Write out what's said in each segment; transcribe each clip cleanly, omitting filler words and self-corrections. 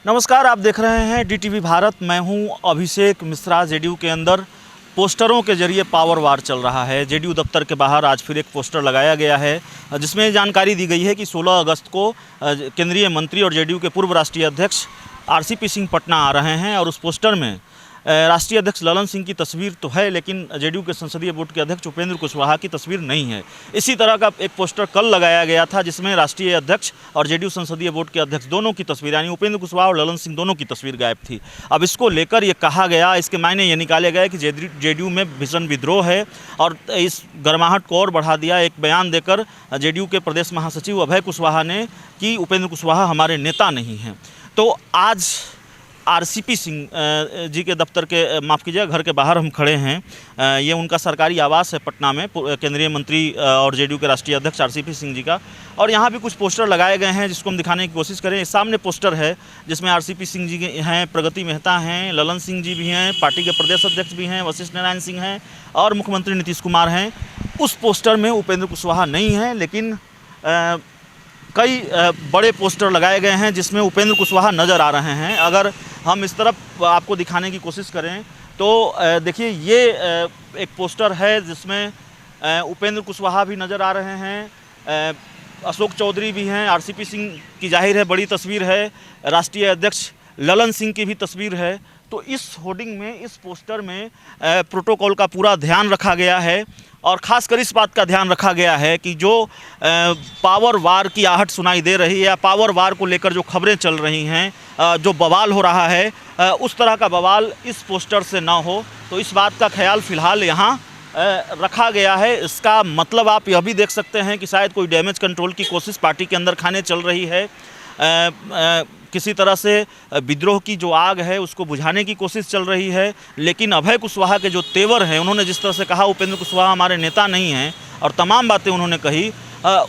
नमस्कार, आप देख रहे हैं डीटीवी भारत। मैं हूं अभिषेक मिश्रा। जेडीयू के अंदर पोस्टरों के जरिए पावर वार चल रहा है। जेडीयू दफ्तर के बाहर आज फिर एक पोस्टर लगाया गया है जिसमें जानकारी दी गई है कि 16 अगस्त को केंद्रीय मंत्री और जेडीयू के पूर्व राष्ट्रीय अध्यक्ष आरसीपी सिंह पटना आ रहे हैं और उस पोस्टर में राष्ट्रीय अध्यक्ष ललन सिंह की तस्वीर तो है, लेकिन जेडीयू के संसदीय बोर्ड के अध्यक्ष उपेंद्र कुशवाहा की तस्वीर नहीं है। इसी तरह का एक पोस्टर कल लगाया गया था जिसमें राष्ट्रीय अध्यक्ष और जेडीयू संसदीय बोर्ड के अध्यक्ष दोनों की तस्वीर यानी उपेंद्र कुशवाहा और ललन सिंह दोनों की तस्वीर गायब थी। अब इसको लेकर ये कहा गया, इसके मायने ये निकाले गए कि जेडीयू में भीषण विद्रोह है और इस गर्माहट को और बढ़ा दिया एक बयान देकर जेडीयू के प्रदेश महासचिव अभय कुशवाहा ने कि उपेंद्र कुशवाहा हमारे नेता नहीं हैं। तो आज आरसीपी सिंह जी के दफ्तर के घर के बाहर हम खड़े हैं। ये उनका सरकारी आवास है पटना में, केंद्रीय मंत्री और जेडीयू के राष्ट्रीय अध्यक्ष आरसीपी सिंह जी का। और यहाँ भी कुछ पोस्टर लगाए गए हैं जिसको हम दिखाने की कोशिश करें। इस सामने पोस्टर है जिसमें आरसीपी सिंह जी हैं, प्रगति मेहता हैं, ललन सिंह जी भी हैं, पार्टी के प्रदेश अध्यक्ष भी हैं, वशिष्ठ नारायण सिंह हैं और मुख्यमंत्री नीतीश कुमार हैं। उस पोस्टर में उपेंद्र कुशवाहा नहीं है, लेकिन कई बड़े पोस्टर लगाए गए हैं जिसमें उपेंद्र कुशवाहा नज़र आ रहे हैं। अगर हम इस तरफ आपको दिखाने की कोशिश करें तो देखिए ये एक पोस्टर है जिसमें उपेंद्र कुशवाहा भी नज़र आ रहे हैं, अशोक चौधरी भी हैं, आरसीपी सिंह की जाहिर है बड़ी तस्वीर है, राष्ट्रीय अध्यक्ष ललन सिंह की भी तस्वीर है। तो इस होर्डिंग में, इस पोस्टर में प्रोटोकॉल का पूरा ध्यान रखा गया है और ख़ासकर इस बात का ध्यान रखा गया है कि जो पावर वार की आहट सुनाई दे रही है या पावर वार को लेकर जो खबरें चल रही हैं, जो बवाल हो रहा है, उस तरह का बवाल इस पोस्टर से ना हो। तो इस बात का ख्याल फ़िलहाल यहाँ रखा गया है। इसका मतलब आप यह भी देख सकते हैं कि शायद कोई डैमेज कंट्रोल की कोशिश पार्टी के अंदर खाने चल रही है। किसी तरह से विद्रोह की जो आग है उसको बुझाने की कोशिश चल रही है। लेकिन अभय कुशवाहा के जो तेवर हैं, उन्होंने जिस तरह से कहा उपेंद्र कुशवाहा हमारे नेता नहीं हैं और तमाम बातें उन्होंने कही,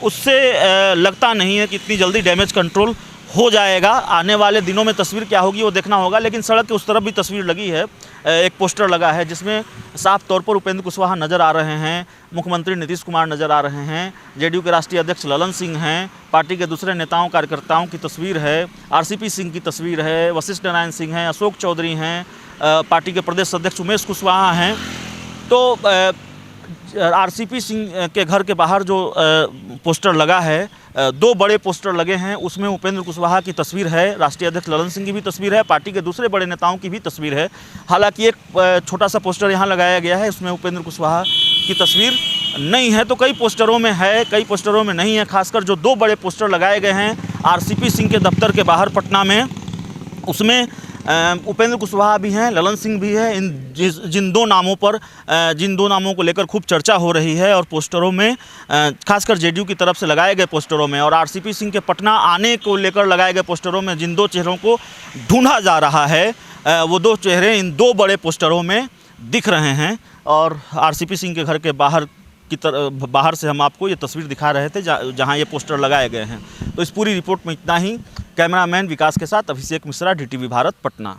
उससे लगता नहीं है कि इतनी जल्दी डैमेज कंट्रोल हो जाएगा। आने वाले दिनों में तस्वीर क्या होगी वो देखना होगा। लेकिन सड़क के उस तरफ भी तस्वीर लगी है, एक पोस्टर लगा है जिसमें साफ तौर पर उपेंद्र कुशवाहा नज़र आ रहे हैं, मुख्यमंत्री नीतीश कुमार नज़र आ रहे हैं, जेडीयू के राष्ट्रीय अध्यक्ष ललन सिंह हैं, पार्टी के दूसरे नेताओं कार्यकर्ताओं की तस्वीर है, आरसीपी सिंह की तस्वीर है, वशिष्ठ नारायण सिंह हैं, अशोक चौधरी हैं, पार्टी के प्रदेश अध्यक्ष उमेश कुशवाहा हैं। तो आरसीपी सिंह के घर के बाहर जो पोस्टर लगा है, दो बड़े पोस्टर लगे हैं, उसमें उपेंद्र कुशवाहा की तस्वीर है, राष्ट्रीय अध्यक्ष ललन सिंह की भी तस्वीर है, पार्टी के दूसरे बड़े नेताओं की भी तस्वीर है। हालांकि एक छोटा सा पोस्टर यहाँ लगाया गया है, उसमें उपेंद्र कुशवाहा की तस्वीर नहीं है। तो कई पोस्टरों में है, कई पोस्टरों में नहीं है। खासकर जो दो बड़े पोस्टर लगाए गए हैं आरसीपी सिंह के दफ्तर के बाहर पटना में, उसमें उपेंद्र कुशवाहा भी हैं, ललन सिंह भी है। जिन दो नामों को लेकर खूब चर्चा हो रही है और पोस्टरों में, खासकर जेडीयू की तरफ से लगाए गए पोस्टरों में और आरसीपी सिंह के पटना आने को लेकर लगाए गए पोस्टरों में जिन दो चेहरों को ढूंढा जा रहा है, वो दो चेहरे इन दो बड़े पोस्टरों में दिख रहे हैं। और आरसीपी सिंह के घर के बाहर से हम आपको ये तस्वीर दिखा रहे थे जहाँ ये पोस्टर लगाए गए हैं। तो इस पूरी रिपोर्ट में इतना ही। कैमरामैन विकास के साथ अभिषेक मिश्रा, डीटीवी भारत, पटना।